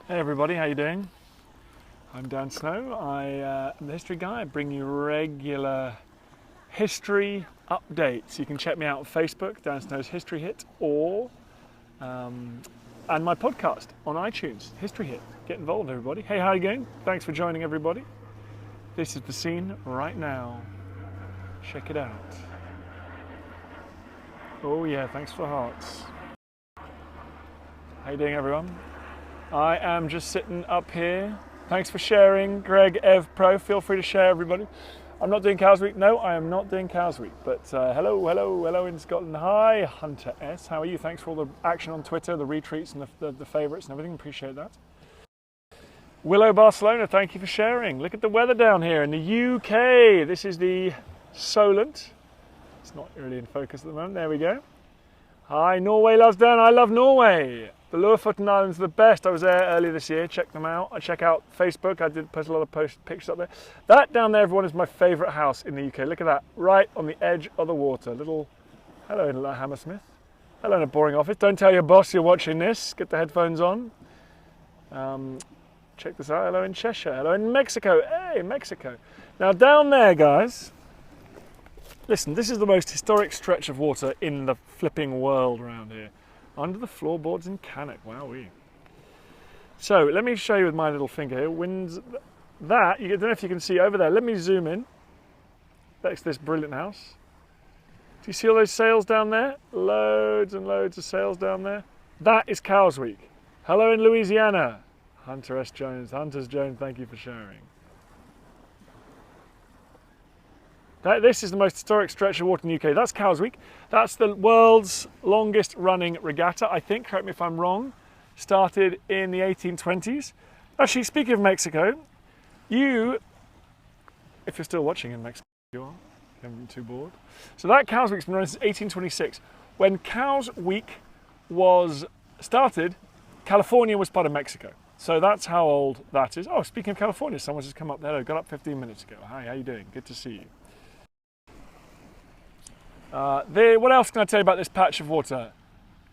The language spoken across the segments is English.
Hey everybody, how you doing? I'm Dan Snow. I am the History Guy. I bring you regular history updates. You can check me out on Facebook, Dan Snow's History Hit, or and my podcast on iTunes, History Hit. Get involved, everybody. Hey, how you going? Thanks for joining, everybody. This is the scene right now. Check it out. Oh yeah, thanks for the hearts. How you doing, everyone? I am just sitting up here. Thanks for sharing, Greg, Ev Pro. Feel free to share, everybody. I'm not doing Cows Week. No, I am not doing Cows Week. But hello in Scotland. Hi, Hunter S. How are you? Thanks for all the action on Twitter, the retweets and the favourites and everything. Appreciate that. Willow Barcelona, thank you for sharing. Look at the weather down here in the UK. This is the Solent. It's not really in focus at the moment. There we go. Hi, Norway loves Dan. I love Norway. The Lofoten Islands are the best. I was there earlier this year. Check them out. I check out Facebook. I did post a lot of pictures up there. That down there, everyone, is my favourite house in the UK. Look at that, right on the edge of the water. Hello, Hammersmith. Hello in a boring office. Don't tell your boss you're watching this. Get the headphones on. Check this out. Hello in Cheshire. Hello in Mexico. Hey, Mexico. Now down there, guys. Listen, this is the most historic stretch of water in the flipping world around here. Under the floorboards in Cannock, wowee. So let me show you with my little finger here. I don't know if you can see over there. Let me zoom in next to this brilliant house. Do you see all those sails down there? Loads and loads of sails down there. That is Cows Week. Hello in Louisiana. Hunter S. Jones. Hunter's Jones, thank you for sharing. This is the most historic stretch of water in the UK. That's Cows Week. That's the world's longest running regatta, I think, correct me if I'm wrong. Started in the 1820s. Actually, speaking of Mexico, if you're still watching in Mexico, you are. You haven't been too bored. So that Cows Week's been running since 1826. When Cows Week was started, California was part of Mexico. So that's how old that is. Oh, speaking of California, someone's just come up there. Got up 15 minutes ago. Hi, how you doing? Good to see you. What else can I tell you about this patch of water?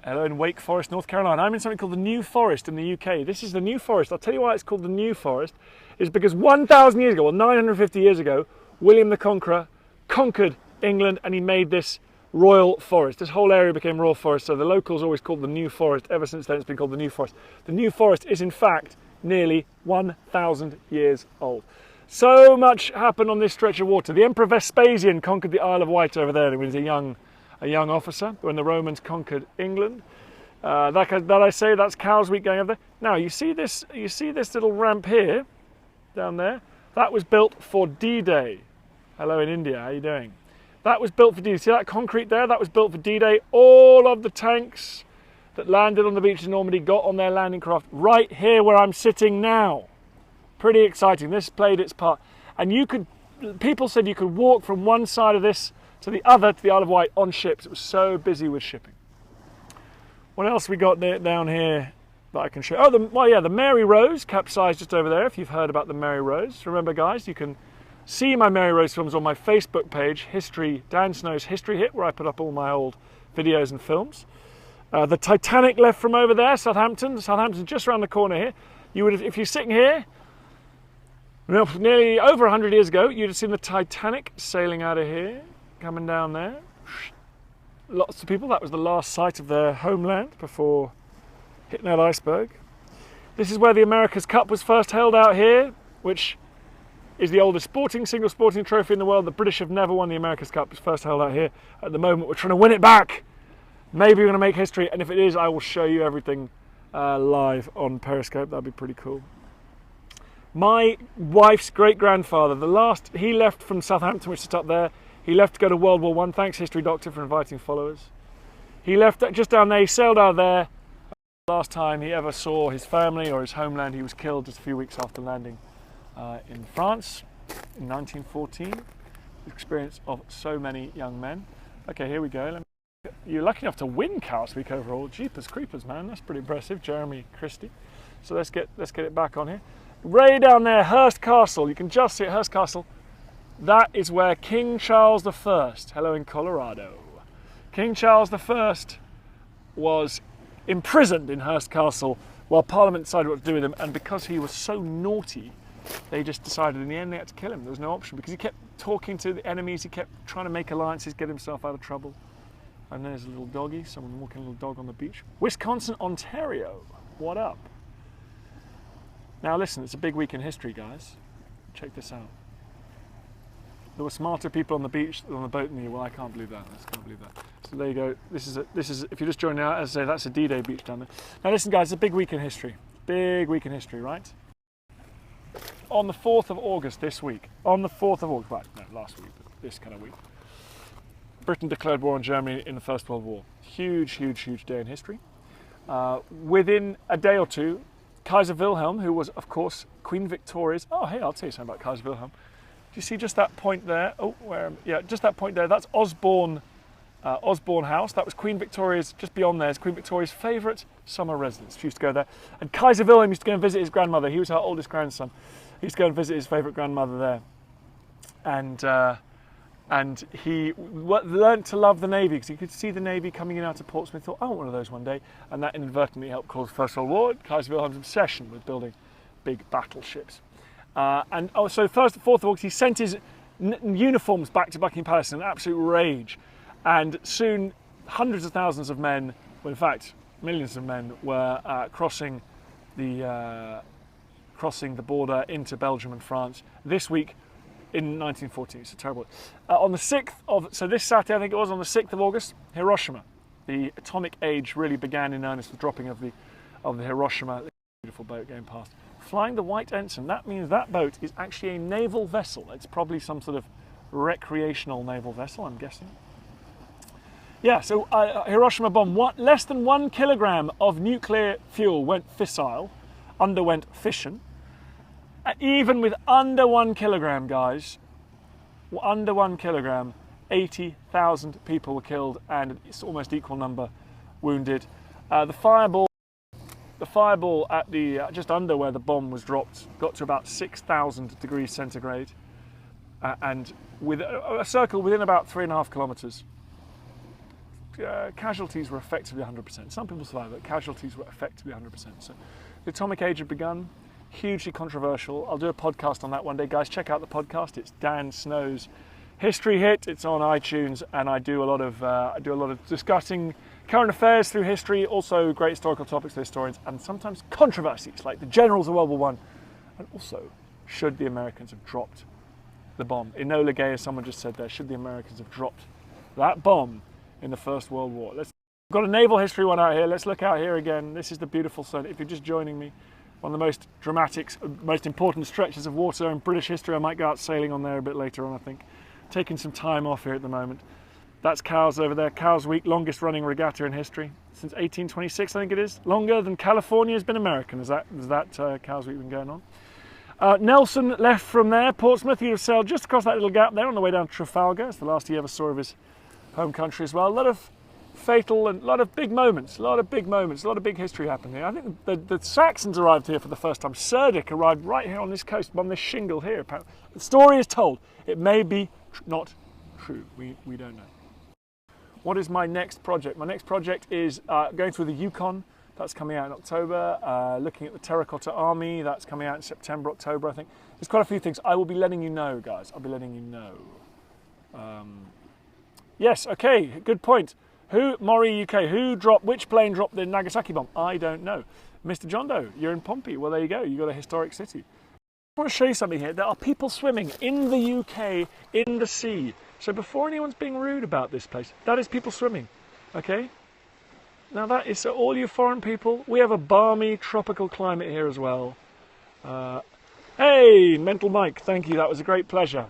Hello in Wake Forest, North Carolina. I'm in something called the New Forest in the UK. This is the New Forest. I'll tell you why it's called the New Forest. Is because 1,000 years ago, 950 years ago, William the Conqueror conquered England and he made this royal forest. This whole area became royal forest, so the locals always called the New Forest. Ever since then, it's been called the New Forest. The New Forest is, in fact, nearly 1,000 years old. So much happened on this stretch of water. The Emperor Vespasian conquered the Isle of Wight over there. He was a young officer when the Romans conquered England. That's Cows Week going over there. Now you see this little ramp here, down there. That was built for D-Day. Hello in India. How are you doing? That was built for D-Day. See that concrete there? That was built for D-Day. All of the tanks that landed on the beach in Normandy got on their landing craft right here where I'm sitting now. Pretty exciting. This played its part. And people said you could walk from one side of this to the other, to the Isle of Wight, on ships. It was so busy with shipping. What else we got down here that I can show? Oh, the Mary Rose capsized just over there, if you've heard about the Mary Rose. Remember, guys, you can see my Mary Rose films on my Facebook page, Dan Snow's History Hit, where I put up all my old videos and films. The Titanic left from over there, Southampton. Southampton's just around the corner here. If you're sitting here, nearly over 100 years ago, you'd have seen the Titanic sailing out of here, coming down there. Lots of people, that was the last sight of their homeland before hitting that iceberg. This is where the America's Cup was first held out here, which is the oldest single sporting trophy in the world. The British have never won the America's Cup. It's first held out here. At the moment, we're trying to win it back. Maybe we're going to make history, and if it is, I will show you everything live on Periscope. That'd be pretty cool. My wife's great-grandfather, he left from Southampton, which is up there. He left to go to World War I. Thanks, History Doctor, for inviting followers. He left just down there. He sailed out of there. Last time he ever saw his family or his homeland, he was killed just a few weeks after landing in France in 1914. The experience of so many young men. Okay, here we go. You're lucky enough to win Cows Week overall. Jeepers creepers, man. That's pretty impressive. Jeremy Christie. So let's get it back on here. Way down there, Hearst Castle. You can just see it, Hearst Castle. That is where King Charles I, hello in Colorado. King Charles I was imprisoned in Hearst Castle Well, Parliament decided what to do with him, and because he was so naughty, they just decided in the end they had to kill him. There was no option because he kept talking to the enemies, he kept trying to make alliances, get himself out of trouble. And there's a little doggy, someone walking a little dog on the beach. Wisconsin, Ontario, what up? Now listen, it's a big week in history, guys. Check this out. There were smarter people on the beach than on the boat than you. Well, I can't believe that. I just can't believe that. So there you go. This is if you're just joining out, as I say, that's a D-Day beach down there. Now listen, guys, it's a big week in history. Big week in history, right? On the 4th of August this week, on the 4th of August, right, no, last week, but this kind of week, Britain declared war on Germany in the First World War. Huge, huge, huge day in history. Within a day or two, Kaiser Wilhelm, who was, of course, Queen Victoria's... Oh, hey, I'll tell you something about Kaiser Wilhelm. Do you see just that point there? Oh, yeah, just that point there. That's Osborne House. That was Queen Victoria's, just beyond there, is Queen Victoria's favourite summer residence. She used to go there. And Kaiser Wilhelm used to go and visit his grandmother. He was her oldest grandson. He used to go and visit his favourite grandmother there. And he learnt to love the Navy because he could see the Navy coming in out of Portsmouth. Thought, I want one of those one day. And that inadvertently helped cause the First World War. Kaiser Wilhelm's obsession with building big battleships. So 4th of August, he sent his uniforms back to Buckingham Palace in an absolute rage. And soon, hundreds of thousands of men, well, in fact, millions of men, were crossing the border into Belgium and France this week in 1914. It's terrible. On the 6th of, so this Saturday, I think it was, on the 6th of August, Hiroshima. The atomic age really began in earnest, the dropping of the Hiroshima. Beautiful boat going past. Flying the White Ensign, that means that boat is actually a naval vessel. It's probably some sort of recreational naval vessel, I'm guessing. Yeah, so Hiroshima bomb, less than 1 kilogram of nuclear fuel went fissile, underwent fission. Even with under 1 kilogram, guys, under 1 kilogram, 80,000 people were killed and it's almost equal number wounded. The fireball at the just under where the bomb was dropped got to about 6,000 degrees centigrade, and with a circle within about 3.5 kilometers. Casualties were effectively 100%. Some people survived, but casualties were effectively 100%. So the atomic age had begun. Hugely controversial. I'll do a podcast on that one day, guys. Check out the podcast. It's Dan Snow's History Hit. It's on iTunes, and I do a lot of discussing current affairs through history, also great historical topics for historians, and sometimes controversies like the generals of World War I, and also should the Americans have dropped the bomb. Enola Gay, as someone just said there, should the Americans have dropped that bomb in the First World War? We've got a naval history one out here. Let's look out here again. This is the beautiful sun. If you're just joining me, one of the most dramatic, most important stretches of water in British history. I might go out sailing on there a bit later on, I think. Taking some time off here at the moment. That's Cowes over there. Cowes Week, longest running regatta in history. Since 1826, I think it is. Longer than California has been American. Has that Cowes Week been going on? Nelson left from there. Portsmouth, he'd have sailed just across that little gap there on the way down to Trafalgar. It's the last he ever saw of his home country as well. A lot of fatal and a lot of big moments, a lot of big history happened here. I think the Saxons arrived here for the first time. Cerdic arrived right here on this coast, on this shingle here. Apparently. The story is told. It may be not true. We don't know. What is my next project? My next project is going through the Yukon. That's coming out in October. Looking at the Terracotta Army. That's coming out in September, October, I think. There's quite a few things. I will be letting you know, guys. I'll be letting you know. Yes, okay, good point. Mori UK, which plane dropped the Nagasaki bomb? I don't know. Mr. John Doe, you're in Pompey. Well, there you go. You've got a historic city. I want to show you something here. There are people swimming in the UK, in the sea. So before anyone's being rude about this place, that is people swimming, okay? Now that is, so all you foreign people, we have a balmy tropical climate here as well. Hey, Mental Mike, thank you. That was a great pleasure.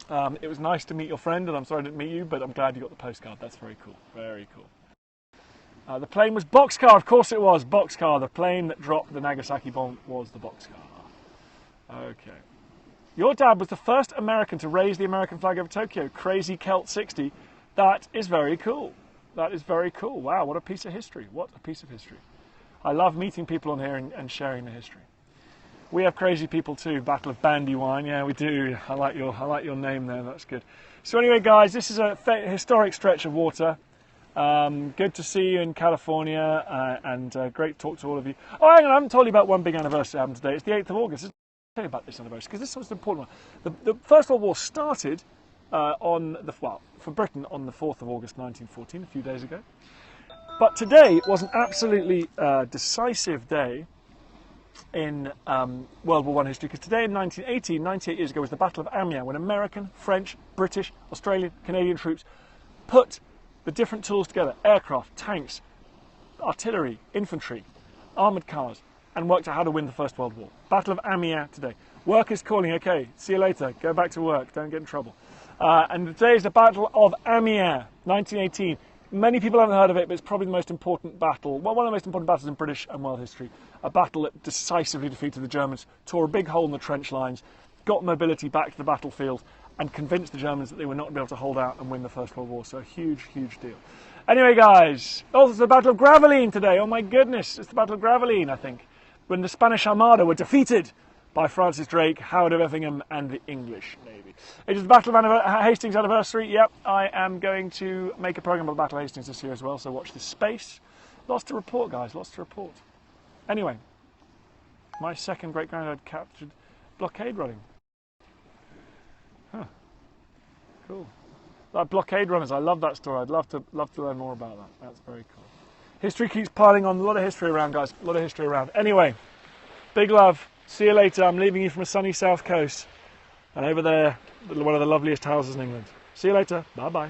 It was nice to meet your friend, and I'm sorry I didn't meet you, but I'm glad you got the postcard. That's very cool. Very cool. The plane was Boxcar. Of course it was. Boxcar. The plane that dropped the Nagasaki bomb was the Boxcar. Okay. Your dad was the first American to raise the American flag over Tokyo. Crazy Celt 60. That is very cool. That is very cool. Wow, what a piece of history. What a piece of history. I love meeting people on here and sharing the history. We have crazy people too. Battle of Bandywine. Yeah, we do. I like your name there. That's good. So anyway, guys, this is a historic stretch of water. Good to see you in California, and great to talk to all of you. Oh, hang on, I haven't told you about one big anniversary happened today. It's the 8th of August. I'll tell you about this anniversary, because this was an important one. The First World War started for Britain on the 4th of August 1914, a few days ago. But today was an absolutely decisive day in World War I history, because today in 1918, 98 years ago, was the Battle of Amiens, when American, French, British, Australian, Canadian troops put the different tools together: aircraft, tanks, artillery, infantry, armoured cars, and worked out how to win the First World War. Battle of Amiens today. Workers calling, okay, see you later, go back to work, don't get in trouble. And today is the Battle of Amiens, 1918. Many people haven't heard of it, but it's probably the most important battle, well, one of the most important battles in British and world history. A battle that decisively defeated the Germans, tore a big hole in the trench lines, got mobility back to the battlefield, and convinced the Germans that they would not be able to hold out and win the First World War. So a huge, huge deal. Anyway, guys, also it's the Battle of Gravelines today. Oh my goodness, it's the Battle of Gravelines, I think, when the Spanish Armada were defeated by Francis Drake, Howard of Effingham, and the English Navy. It is the Battle of Hastings anniversary. Yep, I am going to make a programme of the Battle of Hastings this year as well, so watch this space. Lots to report, guys, lots to report. Anyway, my second great-granddad captured blockade running. Huh, cool. Like blockade runners, I love that story. I'd love to learn more about that. That's very cool. History keeps piling on. A lot of history around, guys. A lot of history around. Anyway, big love. See you later. I'm leaving you from a sunny south coast. And over there, one of the loveliest houses in England. See you later. Bye-bye.